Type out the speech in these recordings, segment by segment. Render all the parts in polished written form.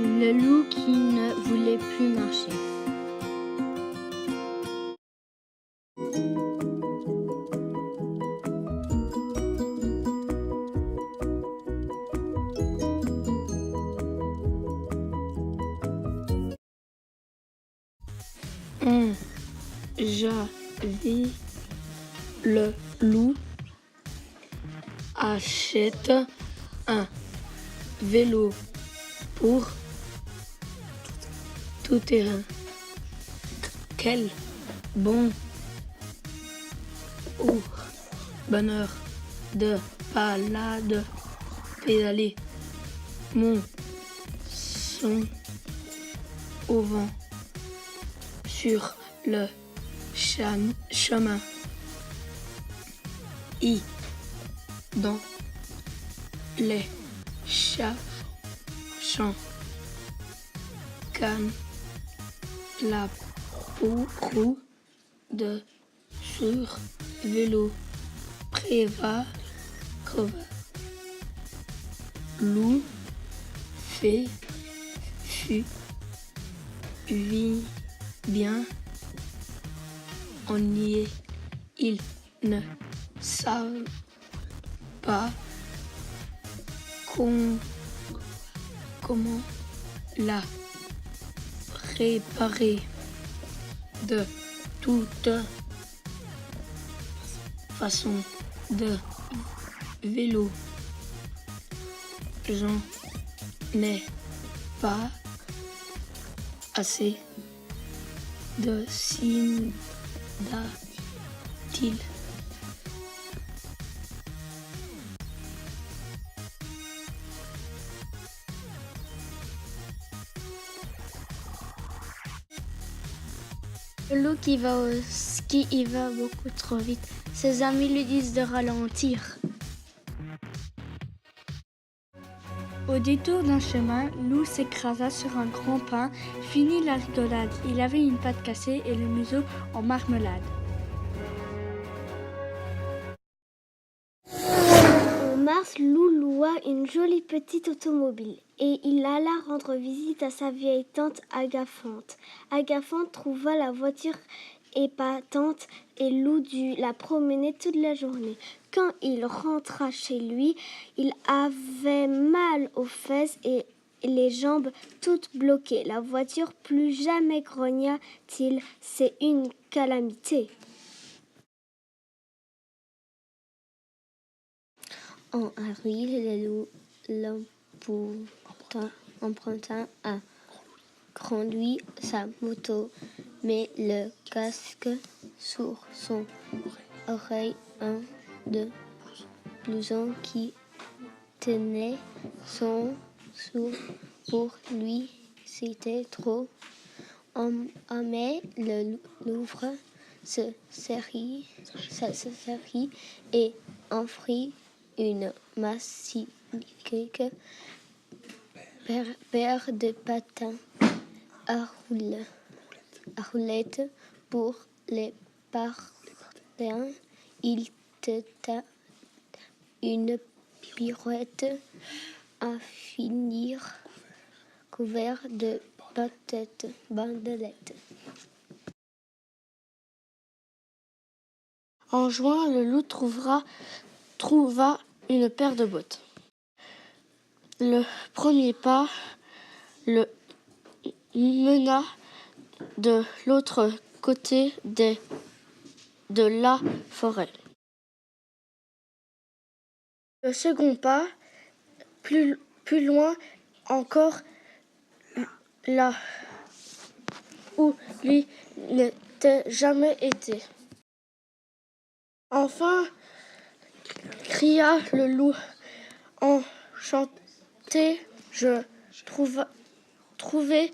Le loup qui ne voulait plus marcher. J'avais le loup achète un vélo pour tout terrain. Quel bon bonheur de pédaler mon son au vent sur le chemin et dans les champs quand la roue de sur vélo préva loup fut bien ennuyé. Il ne savait pas comment la réparer. De toute façon, de vélo, j'en ai pas assez de signes dit-il. Le loup qui va au ski, il va beaucoup trop vite. Ses amis lui disent de ralentir. Au détour d'un chemin, Loup s'écrasa sur un grand pin. Finit la rigolade. Il avait une patte cassée et le museau en marmelade. En mars, Loup loua une jolie petite automobile et il alla rendre visite à sa vieille tante Agaphante. Agaphante trouva la voiture épatante et Loup dut la promener toute la journée. Quand il rentra chez lui, il avait mal aux fesses et les jambes toutes bloquées. La voiture plus jamais grogna-t-il. C'est une calamité. En avril, le loup emprunta à conduire sa moto, mais le casque sur son oreille, un de blouson qui tenait son sou pour lui, c'était trop. En mai, le Louvre se serrit et offrit une magnifique paire de patins à roulettes pour les partisans. Il tenta une pirouette à finir couvert de bandelettes. En juin, le loup trouva une paire de bottes. Le premier pas le mena de l'autre côté de la forêt. Le second pas, plus loin encore, là où lui n'était jamais été. Enfin, cria le loup enchanté, je trouvais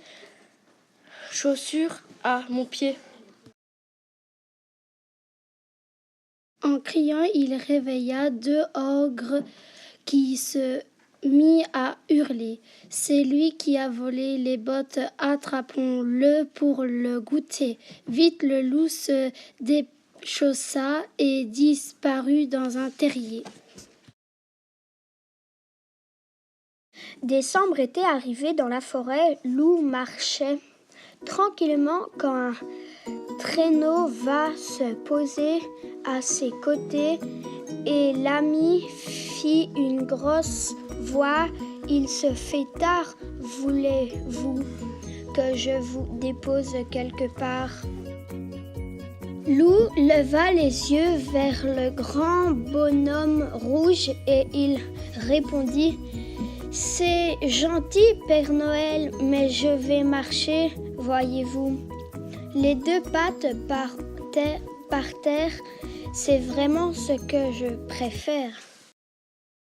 chaussures à mon pied. En criant, il réveilla deux ogres qui se mit à hurler. C'est lui qui a volé les bottes, attrapons-le pour le goûter. Vite, le loup se déchaussa et disparut dans un terrier. Décembre était arrivé dans la forêt. Loup marchait tranquillement quand un traîneau va se poser à ses côtés et l'ami fit une grosse voix. « Il se fait tard, voulez-vous que je vous dépose quelque part ?» Loup leva les yeux vers le grand bonhomme rouge et il répondit « C'est gentil, Père Noël, mais je vais marcher, voyez-vous. Les deux pattes par terre, c'est vraiment ce que je préfère. »